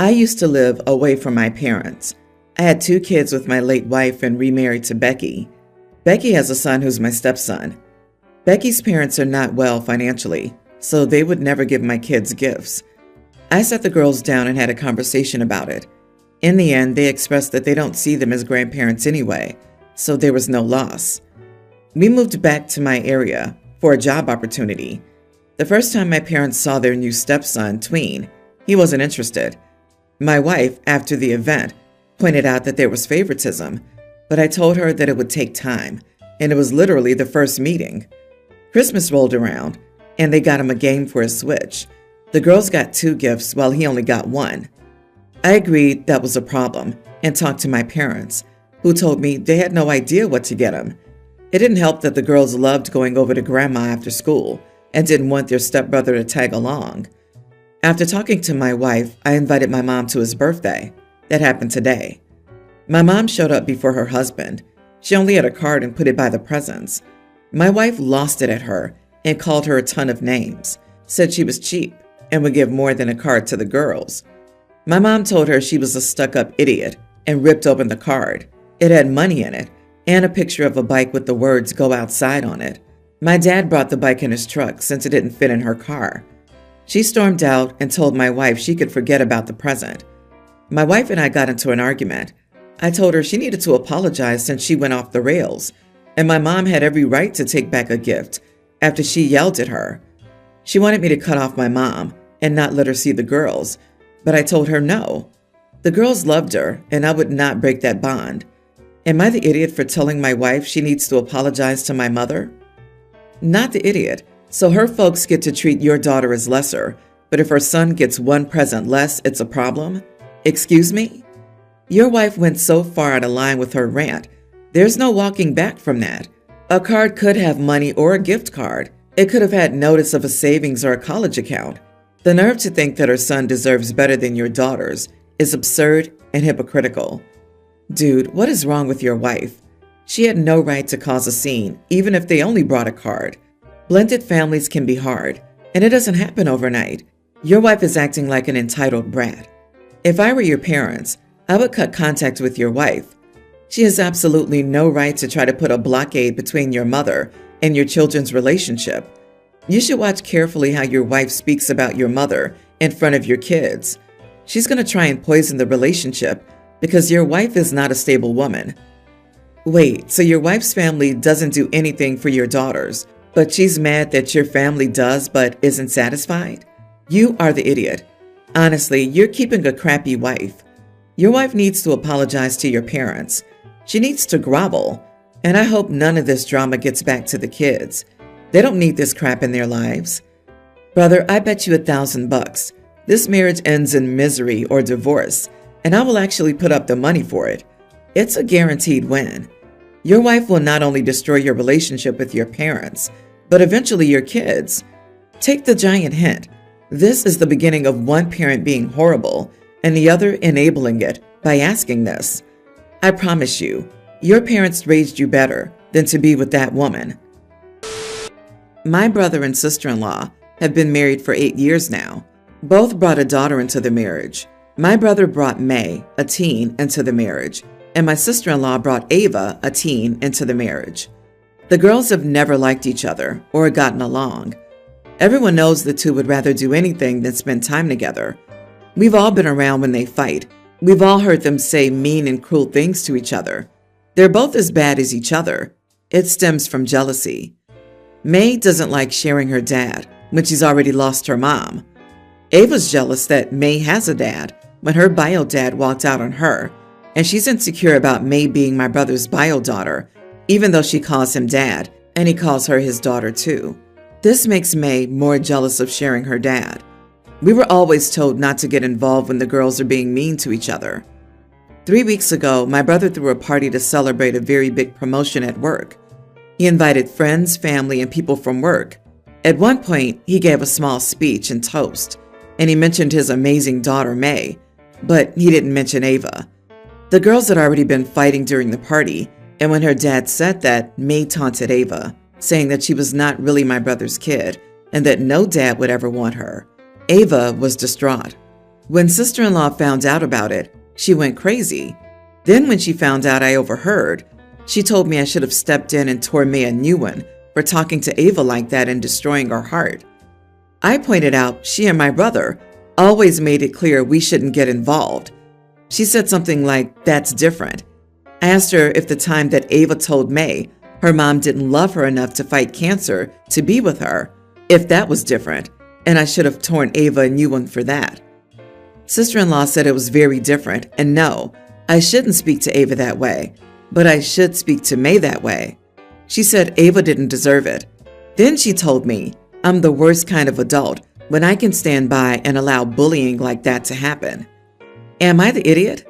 I used to live away from my parents. I had 2 kids with my late wife and remarried to Becky. Becky has a son who's my stepson. Becky's parents are not well financially, so they would never give my kids gifts. I sat the girls down and had a conversation about it. In the end, they expressed that they don't see them as grandparents anyway, so there was no loss. We moved back to my area for a job opportunity. The first time my parents saw their new stepson, Tween, he wasn't interested. My wife, after the event, pointed out that there was favoritism, but I told her that it would take time, and it was literally the first meeting. Christmas rolled around, and they got him a game for his Switch. The girls got 2 gifts while he only got 1. I agreed that was a problem and talked to my parents, who told me they had no idea what to get him. It didn't help that the girls loved going over to Grandma after school and didn't want their stepbrother to tag along. After talking to my wife, I invited my mom to his birthday. That happened today. My mom showed up before her husband. She only had a card and put it by the presents. My wife lost it at her and called her a ton of names, said she was cheap and would give more than a card to the girls. My mom told her she was a stuck-up idiot and ripped open the card. It had money in it and a picture of a bike with the words "Go outside" on it. My dad brought the bike in his truck since it didn't fit in her car. She stormed out and told my wife she could forget about the present. My wife and I got into an argument. I told her she needed to apologize since she went off the rails, and my mom had every right to take back a gift after she yelled at her. She wanted me to cut off my mom and not let her see the girls, but I told her no. The girls loved her, and I would not break that bond. Am I the idiot for telling my wife she needs to apologize to my mother? Not the idiot. So her folks get to treat your daughter as lesser, but if her son gets 1 present less, it's a problem? Excuse me? Your wife went so far out of line with her rant. There's no walking back from that. A card could have money or a gift card. It could have had notice of a savings or a college account. The nerve to think that her son deserves better than your daughter's is absurd and hypocritical. Dude, what is wrong with your wife? She had no right to cause a scene, even if they only brought a card. Blended families can be hard, and it doesn't happen overnight. Your wife is acting like an entitled brat. If I were your parents, I would cut contact with your wife. She has absolutely no right to try to put a blockade between your mother and your children's relationship. You should watch carefully how your wife speaks about your mother in front of your kids. She's going to try and poison the relationship because your wife is not a stable woman. Wait, so your wife's family doesn't do anything for your daughters, but she's mad that your family does but isn't satisfied? You are the idiot. Honestly, you're keeping a crappy wife. Your wife needs to apologize to your parents. She needs to grovel. And I hope none of this drama gets back to the kids. They don't need this crap in their lives. Brother, I bet you $1,000. This marriage ends in misery or divorce, and I will actually put up the money for it. It's a guaranteed win. Your wife will not only destroy your relationship with your parents, but eventually your kids. Take the giant hint. This is the beginning of one parent being horrible and the other enabling it by asking this. I promise you, your parents raised you better than to be with that woman. My brother and sister-in-law have been married for 8 years now. Both brought a daughter into the marriage. My brother brought May, a teen, into the marriage, and my sister-in-law brought Ava, a teen, into the marriage. The girls have never liked each other or gotten along. Everyone knows the two would rather do anything than spend time together. We've all been around when they fight. We've all heard them say mean and cruel things to each other. They're both as bad as each other. It stems from jealousy. May doesn't like sharing her dad when she's already lost her mom. Ava's jealous that May has a dad when her bio dad walked out on her, and she's insecure about May being my brother's bio daughter, even though she calls him dad, and he calls her his daughter too. This makes May more jealous of sharing her dad. We were always told not to get involved when the girls are being mean to each other. 3 weeks ago, my brother threw a party to celebrate a very big promotion at work. He invited friends, family, and people from work. At one point, he gave a small speech and toast, and he mentioned his amazing daughter, May, but he didn't mention Ava. The girls had already been fighting during the party, and when her dad said that, May taunted Ava, saying that she was not really my brother's kid and that no dad would ever want her. Ava was distraught. When sister-in-law found out about it, she went crazy. Then when she found out I overheard, she told me I should have stepped in and tore May a new one for talking to Ava like that and destroying her heart. I pointed out she and my brother always made it clear we shouldn't get involved. She said something like, "That's different." I asked her if the time that Ava told May her mom didn't love her enough to fight cancer to be with her, if that was different, and I should have torn Ava a new one for that. Sister-in-law said it was very different, and no, I shouldn't speak to Ava that way, but I should speak to May that way. She said Ava didn't deserve it. Then she told me I'm the worst kind of adult when I can stand by and allow bullying like that to happen. Am I the idiot?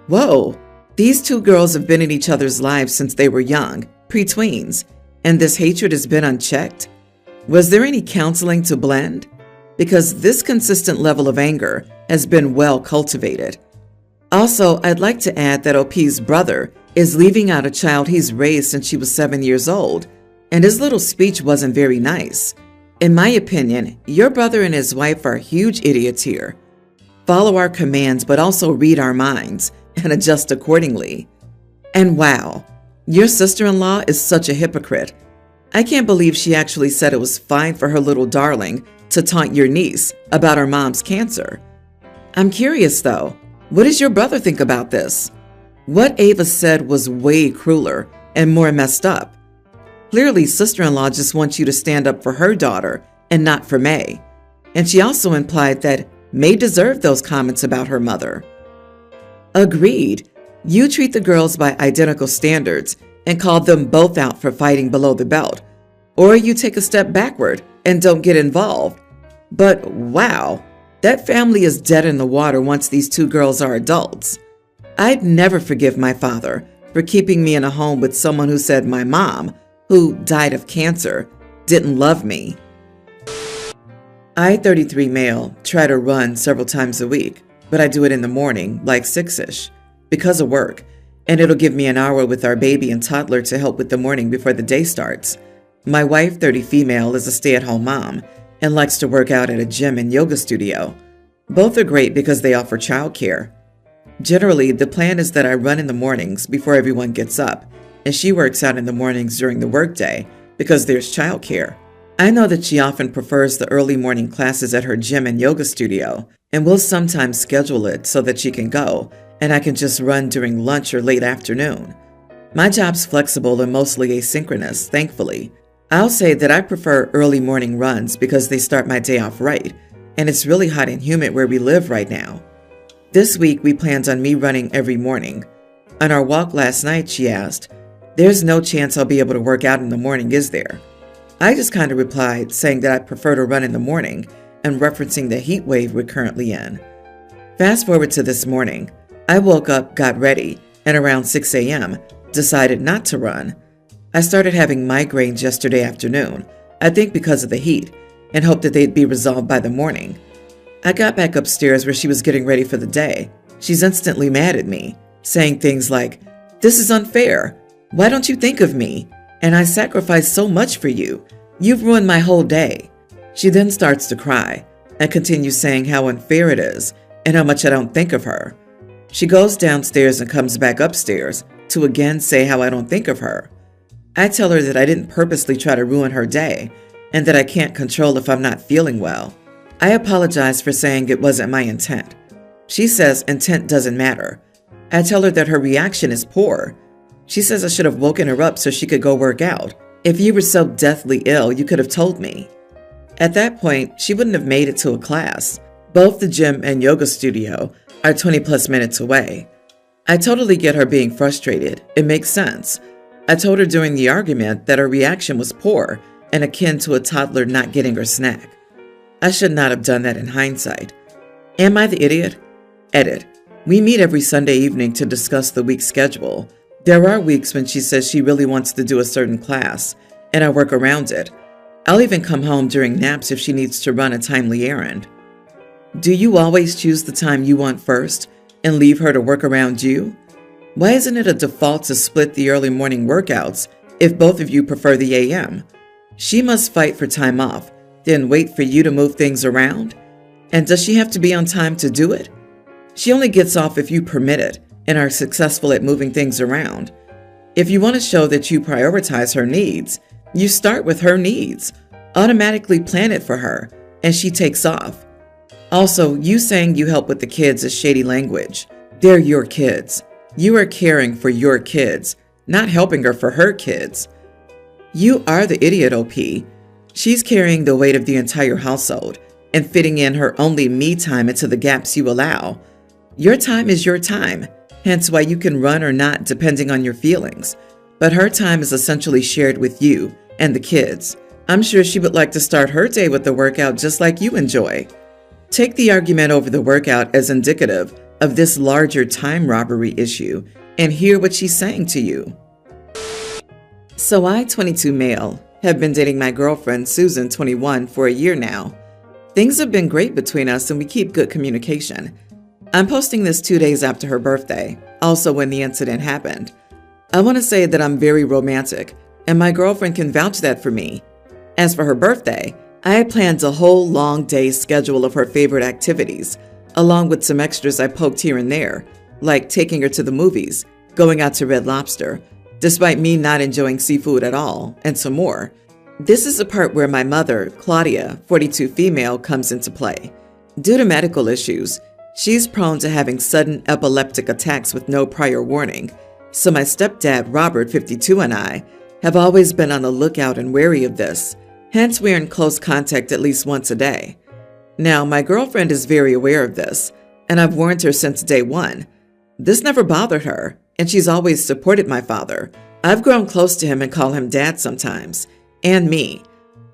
Whoa, these two girls have been in each other's lives since they were young, pre-tweens, and this hatred has been unchecked? Was there any counseling to blend? Because this consistent level of anger has been well cultivated. Also, I'd like to add that OP's brother is leaving out a child he's raised since she was 7 years old, and his little speech wasn't very nice. In my opinion, your brother and his wife are huge idiots here. Follow our commands, but also read our minds and adjust accordingly. And wow, your sister-in-law is such a hypocrite. I can't believe she actually said it was fine for her little darling to taunt your niece about her mom's cancer. I'm curious though, what does your brother think about this? What Ava said was way crueler and more messed up. Clearly, sister-in-law just wants you to stand up for her daughter and not for May. And she also implied that May deserved those comments about her mother. Agreed. You treat the girls by identical standards and call them both out for fighting below the belt. Or you take a step backward and don't get involved. But wow, that family is dead in the water once these two girls are adults. I'd never forgive my father for keeping me in a home with someone who said my mom, who died of cancer, didn't love me. I, 33 male, try to run several times a week, but I do it in the morning, like 6-ish, because of work, and it'll give me an hour with our baby and toddler to help with the morning before the day starts. My wife, 30 female, is a stay-at-home mom and likes to work out at a gym and yoga studio. Both are great because they offer childcare. Generally, the plan is that I run in the mornings before everyone gets up, and she works out in the mornings during the workday because there's childcare. I know that she often prefers the early morning classes at her gym and yoga studio, and we'll sometimes schedule it so that she can go, and I can just run during lunch or late afternoon. My job's flexible and mostly asynchronous, thankfully. I'll say that I prefer early morning runs because they start my day off right, and it's really hot and humid where we live right now. This week, we planned on me running every morning. On our walk last night, she asked, "There's no chance I'll be able to work out in the morning, is there?" I just kind of replied, saying that I prefer to run in the morning and referencing the heat wave we're currently in. Fast forward to this morning. I woke up, got ready, and around 6 a.m., decided not to run. I started having migraines yesterday afternoon, I think because of the heat, and hoped that they'd be resolved by the morning. I got back upstairs where she was getting ready for the day. She's instantly mad at me, saying things like, "This is unfair. Why don't you think of me? And I sacrificed so much for you. You've ruined my whole day." She then starts to cry and continues saying how unfair it is and how much I don't think of her. She goes downstairs and comes back upstairs to again say how I don't think of her. I tell her that I didn't purposely try to ruin her day and that I can't control if I'm not feeling well. I apologize for saying it wasn't my intent. She says intent doesn't matter. I tell her that her reaction is poor. She says I should have woken her up so she could go work out. If you were so deathly ill, you could have told me. At that point, she wouldn't have made it to a class. Both the gym and yoga studio are 20 plus minutes away. I totally get her being frustrated. It makes sense. I told her during the argument that her reaction was poor and akin to a toddler not getting her snack. I should not have done that in hindsight. Am I the idiot? Edit. We meet every Sunday evening to discuss the week's schedule. There are weeks when she says she really wants to do a certain class, and I work around it. I'll even come home during naps if she needs to run a timely errand. Do you always choose the time you want first and leave her to work around you? Why isn't it a default to split the early morning workouts if both of you prefer the AM? She must fight for time off, then wait for you to move things around? And does she have to be on time to do it? She only gets off if you permit it and are successful at moving things around. If you want to show that you prioritize her needs, you start with her needs, automatically plan it for her, and she takes off. Also, you saying you help with the kids is shady language. They're your kids. You are caring for your kids, not helping her for her kids. You are the idiot, OP. She's carrying the weight of the entire household and fitting in her only me time into the gaps you allow. Your time is your time, hence why you can run or not depending on your feelings. But her time is essentially shared with you and the kids. I'm sure she would like to start her day with the workout just like you enjoy. Take the argument over the workout as indicative of this larger time robbery issue and hear what she's saying to you. So I, 22 male, have been dating my girlfriend, Susan, 21, for a year now. Things have been great between us and we keep good communication. I'm posting this 2 days after her birthday, also when the incident happened. I want to say that I'm very romantic, and my girlfriend can vouch that for me. As for her birthday, I had planned a whole long day schedule of her favorite activities, along with some extras I poked here and there, like taking her to the movies, going out to Red Lobster, despite me not enjoying seafood at all, and some more. This is the part where my mother, Claudia, 42 female, comes into play. Due to medical issues, she's prone to having sudden epileptic attacks with no prior warning, so my stepdad, Robert, 52, and I have always been on the lookout and wary of this. Hence, we're in close contact at least once a day. Now, my girlfriend is very aware of this, and I've warned her since day one. This never bothered her, and she's always supported my father. I've grown close to him and call him dad sometimes, and me,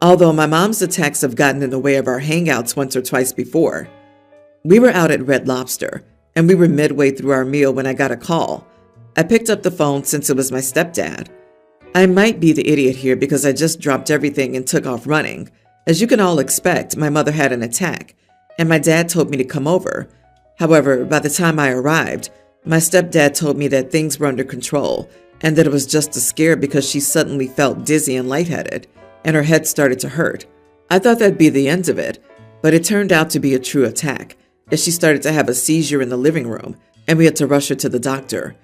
although my mom's attacks have gotten in the way of our hangouts once or twice before. We were out at Red Lobster, and we were midway through our meal when I got a call. I picked up the phone since it was my stepdad. I might be the idiot here because I just dropped everything and took off running. As you can all expect, my mother had an attack, and my dad told me to come over. However, by the time I arrived, my stepdad told me that things were under control and that it was just a scare because she suddenly felt dizzy and lightheaded, and her head started to hurt. I thought that'd be the end of it, but it turned out to be a true attack, as she started to have a seizure in the living room, and we had to rush her to the doctor.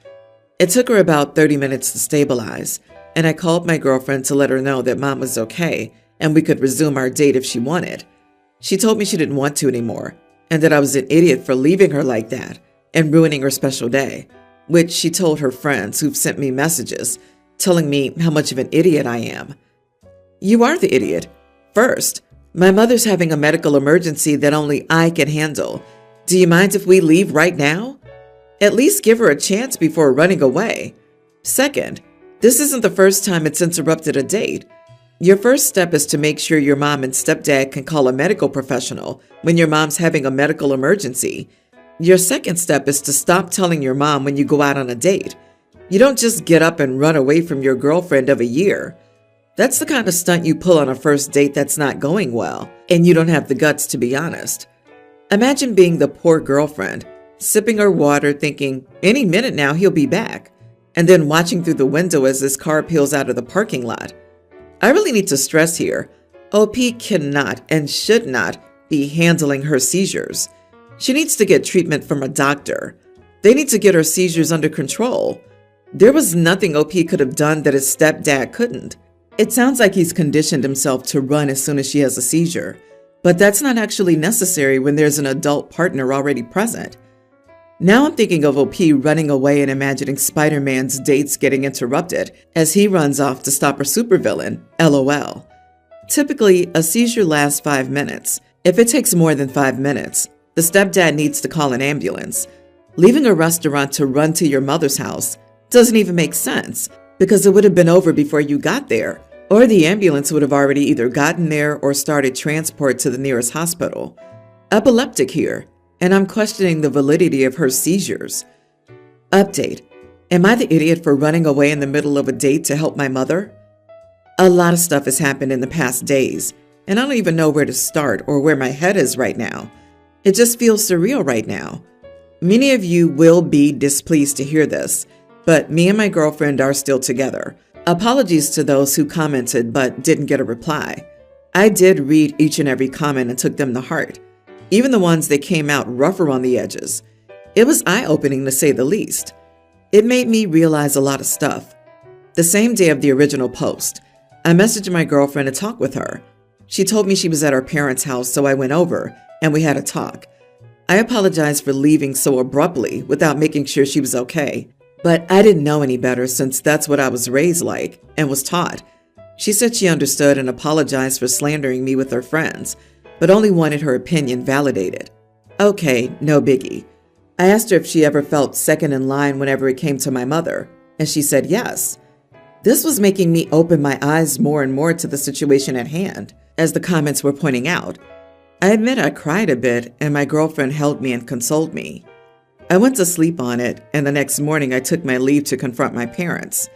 It took her about 30 minutes to stabilize, and I called my girlfriend to let her know that Mom was okay and we could resume our date if she wanted. She told me she didn't want to anymore and that I was an idiot for leaving her like that and ruining her special day, which she told her friends who've sent me messages telling me how much of an idiot I am. You are the idiot. First, my mother's having a medical emergency that only I can handle. Do you mind if we leave right now? At least give her a chance before running away. Second, this isn't the first time it's interrupted a date. Your first step is to make sure your mom and stepdad can call a medical professional when your mom's having a medical emergency. Your second step is to stop telling your mom when you go out on a date. You don't just get up and run away from your girlfriend of a year. That's the kind of stunt you pull on a first date that's not going well, and you don't have the guts to be honest. Imagine being the poor girlfriend, sipping her water thinking, any minute now he'll be back, and then watching through the window as this car peels out of the parking lot. I really need to stress here, OP cannot and should not be handling her seizures. She needs to get treatment from a doctor. They need to get her seizures under control. There was nothing OP could have done that his stepdad couldn't. It sounds like he's conditioned himself to run as soon as she has a seizure, but that's not actually necessary when there's an adult partner already present. Now I'm thinking of OP running away and imagining Spider-Man's dates getting interrupted as he runs off to stop her supervillain, LOL. Typically, a seizure lasts 5 minutes. If it takes more than 5 minutes, the stepdad needs to call an ambulance. Leaving a restaurant to run to your mother's house doesn't even make sense because it would have been over before you got there, or the ambulance would have already either gotten there or started transport to the nearest hospital. Epileptic here, and I'm questioning the validity of her seizures. Update. Am I the idiot for running away in the middle of a date to help my mother? A lot of stuff has happened in the past days, and I don't even know where to start or where my head is right now. It just feels surreal right now. Many of you will be displeased to hear this, but me and my girlfriend are still together. Apologies to those who commented but didn't get a reply. I did read each and every comment and took them to heart. even the ones that came out rough around the edges. It was eye-opening to say the least. It made me realize a lot of stuff. The same day of the original post, I messaged my girlfriend to talk with her. She told me she was at her parents' house, so I went over and we had a talk. I apologized for leaving so abruptly without making sure she was okay, but I didn't know any better since that's what I was raised like and was taught. She said she understood and apologized for slandering me with her friends, but only wanted her opinion validated. Okay, no biggie. I asked her if she ever felt second in line whenever it came to my mother, and she said yes. This was making me open my eyes more and more to the situation at hand, as the comments were pointing out. I admit I cried a bit, and my girlfriend held me and consoled me. I went to sleep on it, and the next morning I took my leave to confront my parents.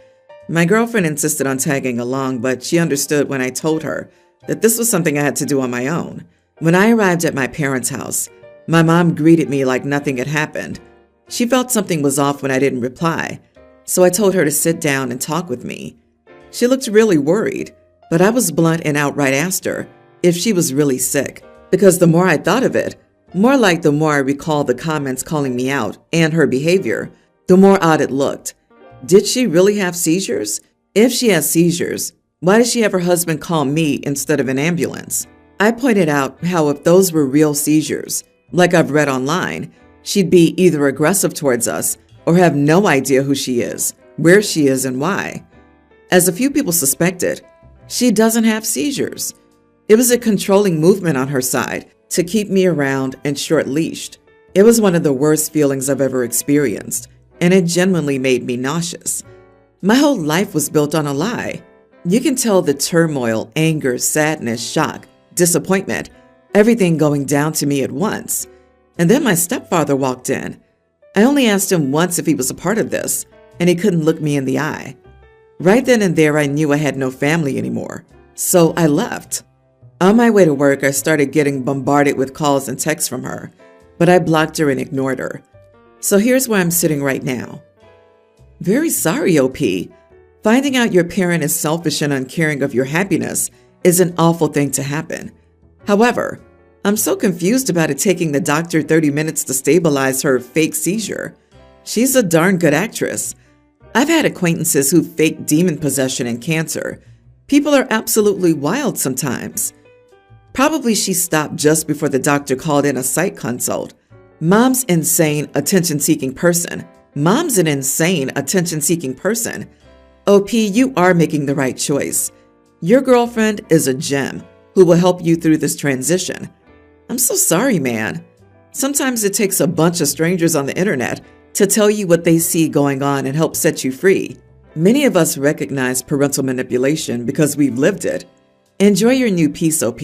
My girlfriend insisted on tagging along, but she understood when I told her that this was something I had to do on my own. When I arrived at my parents' house, my mom greeted me like nothing had happened. She felt something was off when I didn't reply, so I told her to sit down and talk with me. She looked really worried, but I was blunt and outright asked her if she was really sick, because the more I thought of it, more like the more I recalled the comments calling me out and her behavior, the more odd it looked. Did she really have seizures? If she has seizures, why did she have her husband call me instead of an ambulance? I pointed out how if those were real seizures, like I've read online, she'd be either aggressive towards us or have no idea who she is, where she is, and why. As a few people suspected, she doesn't have seizures. It was a controlling movement on her side to keep me around and short-leashed. It was one of the worst feelings I've ever experienced, and it genuinely made me nauseous. My whole life was built on a lie. You can tell the turmoil, anger, sadness, shock, disappointment, everything going down to me at once. And then my stepfather walked in. I only asked him once if he was a part of this, and he couldn't look me in the eye. Right then and there, I knew I had no family anymore, so I left. On my way to work, I started getting bombarded with calls and texts from her, but I blocked her and ignored her. So here's where I'm sitting right now. Very sorry, OP. Finding out your parent is selfish and uncaring of your happiness is an awful thing to happen. However, I'm so confused about it taking the doctor 30 minutes to stabilize her fake seizure. She's a darn good actress. I've had acquaintances who fake demon possession and cancer. People are absolutely wild sometimes. Probably she stopped just before the doctor called in a psych consult. Mom's insane, attention-seeking person. Mom's an insane, attention-seeking person. OP, you are making the right choice. Your girlfriend is a gem who will help you through this transition. I'm so sorry, man. Sometimes it takes a bunch of strangers on the internet to tell you what they see going on and help set you free. Many of us recognize parental manipulation because we've lived it. Enjoy your new peace, OP.